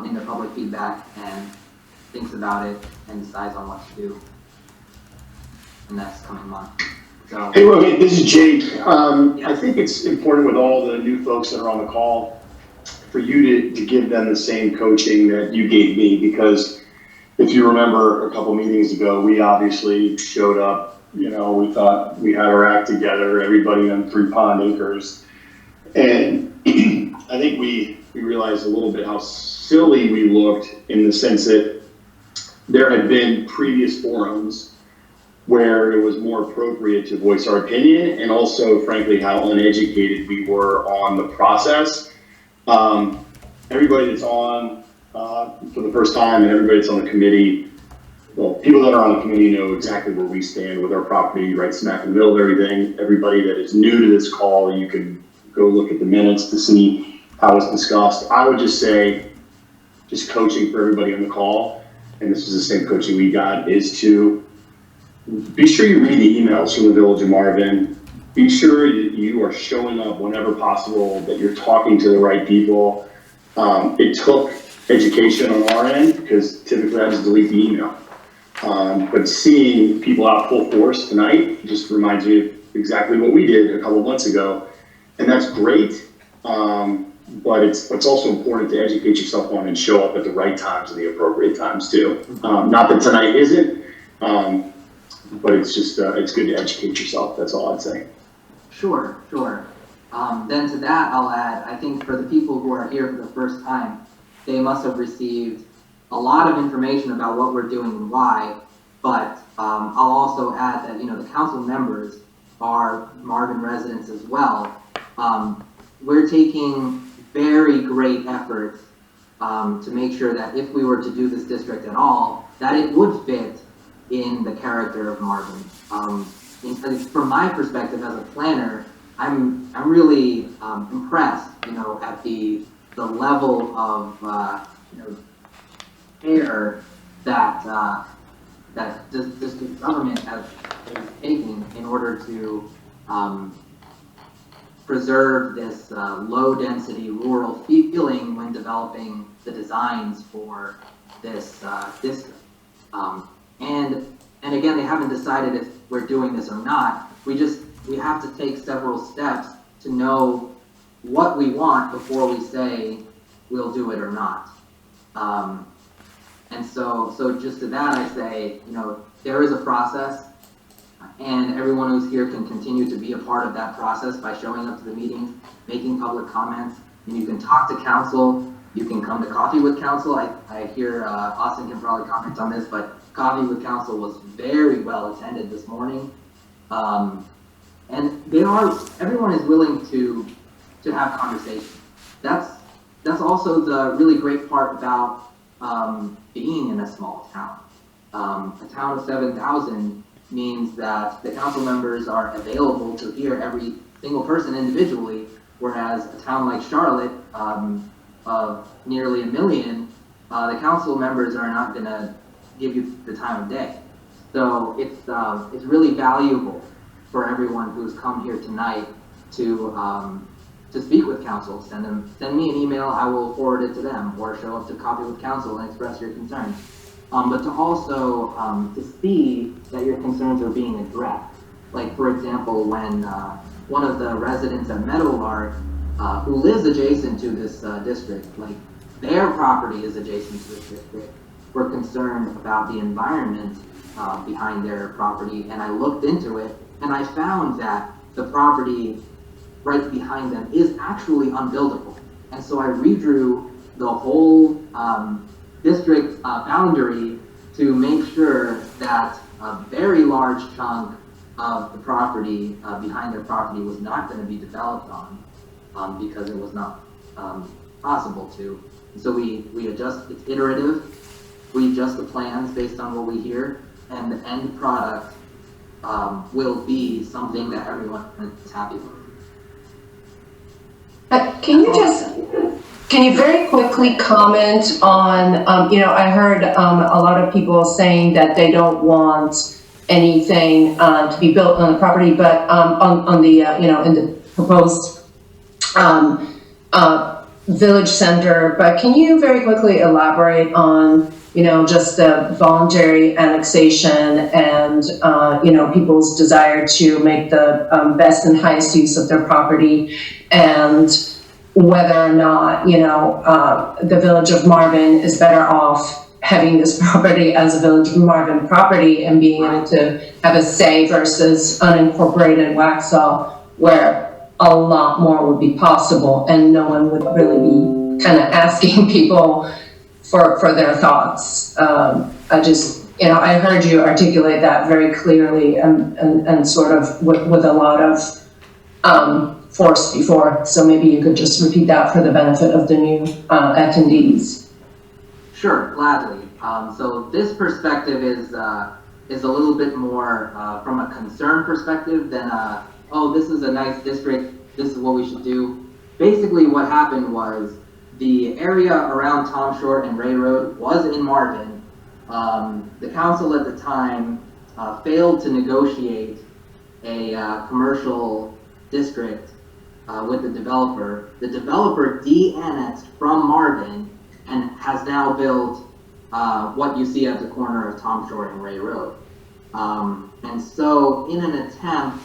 in the public feedback and thinks about it and decides on what to do in the next coming month. So, hey, Rohit, this is Jake. I think it's important with all the new folks that are on the call for you to give them the same coaching that you gave me, because if you remember a couple meetings ago, we obviously showed up, we thought we had our act together, everybody on 3 Pond Acres. And I think we realized a little bit how silly we looked in the sense that there had been previous forums where it was more appropriate to voice our opinion, and also, frankly, how uneducated we were on the process. Everybody that's on for the first time and everybody that's on the committee, well, people that are on the committee know exactly where we stand with our property, right smack in the middle of everything. Everybody that is new to this call, you can go look at the minutes to see how it's discussed. I would just say, just coaching for everybody on the call, and this is the same coaching we got, is to be sure you read the emails from the Village of Marvin. Be sure that you are showing up whenever possible, that you're talking to the right people. It took education on our end, because typically I just delete the email. But seeing people out full force tonight just reminds me of exactly what we did a couple of months ago. And that's great, but it's also important to educate yourself on and show up at the right times and the appropriate times too. Not that tonight isn't, but it's just, it's good to educate yourself, that's all I'd say. Sure. Then to that, I'll add, I think for the people who are here for the first time, they must have received a lot of information about what we're doing and why, but I'll also add that, the council members are Marvin residents as well. We're taking very great efforts to make sure that if we were to do this district at all, that it would fit in the character of Marvin. From my perspective as a planner, I'm really impressed, at the level of care that this government has taken in order to preserve this low-density rural feeling when developing the designs for this district. And again, they haven't decided if we're doing this or not. We have to take several steps to know what we want before we say we'll do it or not. And so just to that, I say, there is a process, and everyone who's here can continue to be a part of that process by showing up to the meetings, making public comments, and you can talk to council, you can come to coffee with council. I hear Austin can probably comment on this, but coffee with council was very well attended this morning. And everyone is willing to have conversations. That's also the really great part about being in a small town. A town of 7,000 means that the council members are available to hear every single person individually, whereas a town like Charlotte, of nearly 1 million, the council members are not going to give you the time of day. So it's really valuable for everyone who's come here tonight to speak with council. Send me an email, I will forward it to them, or show up to coffee with council and express your concerns. But to also to see that your concerns are being addressed. Like, for example, when one of the residents at Meadowlark, who lives adjacent to this district, like their property is adjacent to this district, were concerned about the environment behind their property, and I looked into it, and I found that the property right behind them is actually unbuildable. And so I redrew the whole district boundary to make sure that a very large chunk of the property behind their property was not going to be developed on because it was not possible to. And so we adjust, it's iterative, we adjust the plans based on what we hear, and the end product will be something that everyone is happy with. Can you very quickly comment on, I heard a lot of people saying that they don't want anything to be built on the property, but on the, in the proposed village center, but can you very quickly elaborate on, just the voluntary annexation and, people's desire to make the best and highest use of their property, and whether or not, the village of Marvin is better off having this property as a village of Marvin property and being able to have a say versus unincorporated Waxhaw, where a lot more would be possible and no one would really be kind of asking people for their thoughts. I heard you articulate that very clearly and sort of with a lot of force before, so maybe you could just repeat that for the benefit of the new attendees. Sure, gladly. So this perspective is a little bit more from a concern perspective than oh, this is a nice district, this is what we should do. Basically what happened was the area around Tom Short and Ray Road was in Marvin. The council at the time failed to negotiate a commercial district with the developer. The developer de-annexed from Marvin and has now built what you see at the corner of Tom Short and Ray Road. And so in an attempt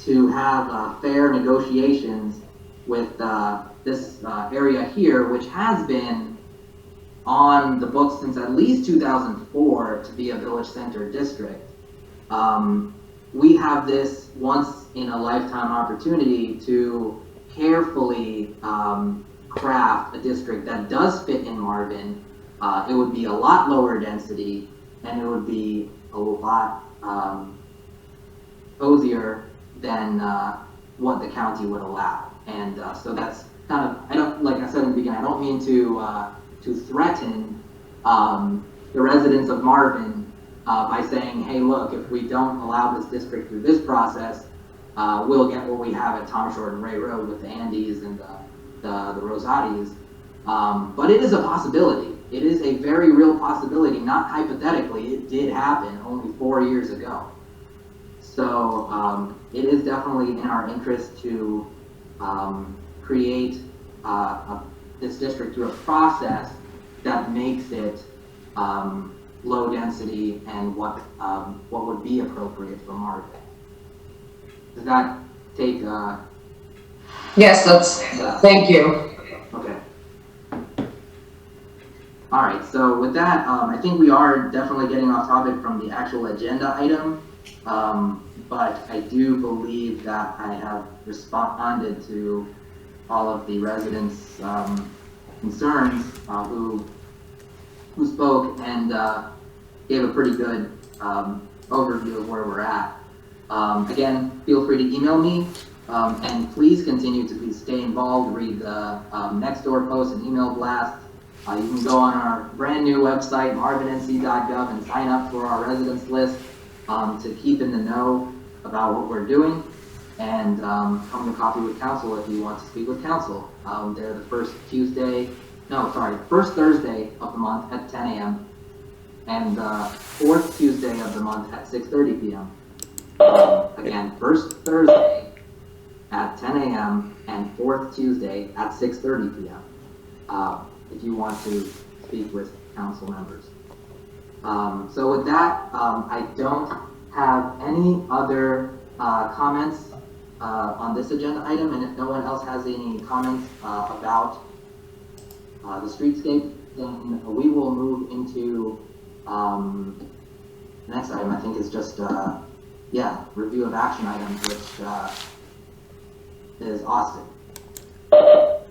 to have fair negotiations with this area here, which has been on the books since at least 2004 to be a village center district, we have this once in a lifetime opportunity to carefully craft a district that does fit in Marvin, it would be a lot lower density, and it would be a lot cozier than what the county would allow. And so that's kind of, I don't, like I said in the beginning, I don't mean to threaten the residents of Marvin by saying, hey, look, if we don't allow this district through this process, we'll get what we have at Tom Short and Ray Road with the Andes and the Rosatis. But it is a possibility. It is a very real possibility, not hypothetically. It did happen only 4 years ago. So it is definitely in our interest to create this district through a process that makes it low density and what would be appropriate for Marvin. Does that take? Yes, thank you. Okay. All right, so with that, I think we are definitely getting off topic from the actual agenda item, but I do believe that I have responded to all of the residents' concerns who spoke and gave a pretty good overview of where we're at. Again, feel free to email me, and please continue to stay involved, read the Nextdoor posts and email blasts. You can go on our brand new website, marvinnc.gov, and sign up for our residents list to keep in the know about what we're doing. And come to Coffee with Council if you want to speak with Council. They're the first Thursday of the month at 10 a.m. and fourth Tuesday of the month at 6:30 p.m. Again, first Thursday at 10 a.m. and fourth Tuesday at 6:30 p.m. If you want to speak with council members. So with that, I don't have any other comments on this agenda item, and if no one else has any comments about the streetscape, then we will move into the next item. I think is just review of action items, which is Austin.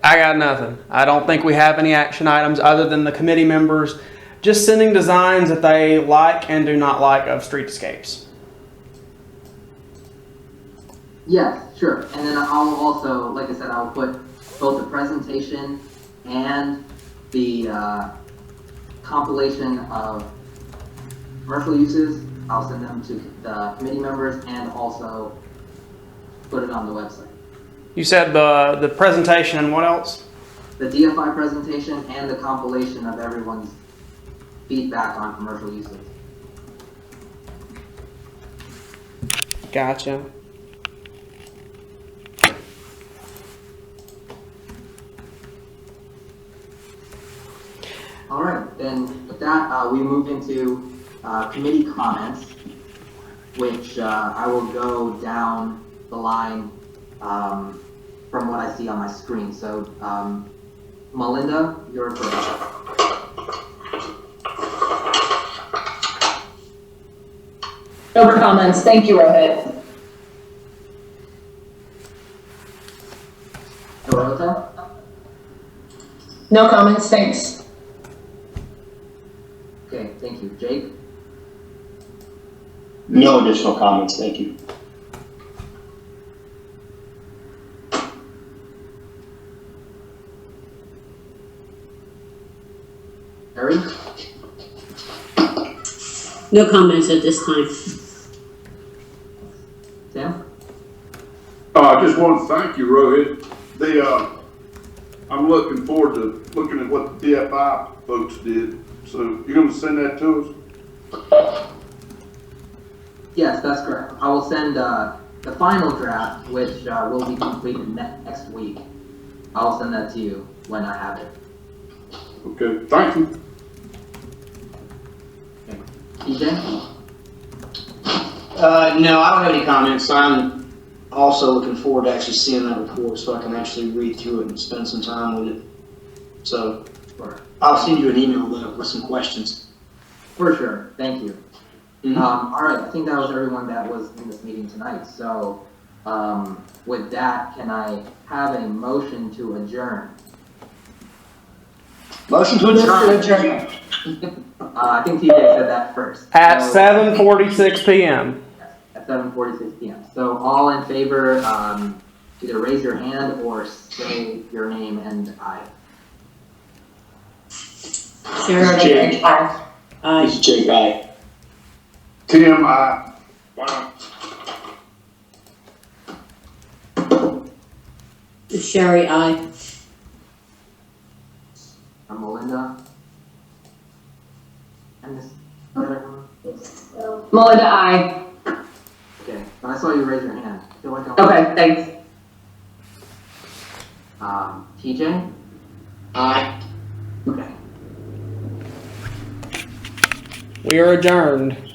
I got nothing. I don't think we have any action items other than the committee members just sending designs that they like and do not like of streetscapes. Yes, sure. And then I'll also, like I said, I'll put both the presentation and the compilation of commercial uses. I'll send them to the committee members and also put it on the website. You said the presentation and what else? The DFI presentation and the compilation of everyone's feedback on commercial uses. Gotcha. All right, then with that, we move into committee comments, which I will go down the line from what I see on my screen. So, Melinda, you're first. No comments. Thank you, Rohit. Dorota? No comments, thanks. Okay, thank you. Jake? No additional comments, thank you. Harry? No comments at this time. Sam? I just want to thank you, Rohit. I'm looking forward to looking at what the DFI folks did. So you're going to send that to us? Yes, that's correct. I will send the final draft, which will be completed next week. I'll send that to you when I have it. Okay, thank you. Okay. TJ? No, I don't have any comments. I'm also looking forward to actually seeing that report so I can actually read through it and spend some time with it. So I'll send you an email though with some questions. For sure. Thank you. Mm-hmm. All right. I think that was everyone that was in this meeting tonight. So with that, can I have a motion to adjourn? Motion to adjourn. I think TJ said that first. At So- 7:46 p.m. At 7:46 p.m. So all in favor, either raise your hand or say your name and aye. Sarah, Jake. aye. This is Jake, aye. Tim, aye. Sherry, aye. I'm Melinda. And this, Melinda, aye. okay, but I saw you raise your hand. I feel like I'm. Okay, thanks. TJ? Aye. Okay. We are adjourned.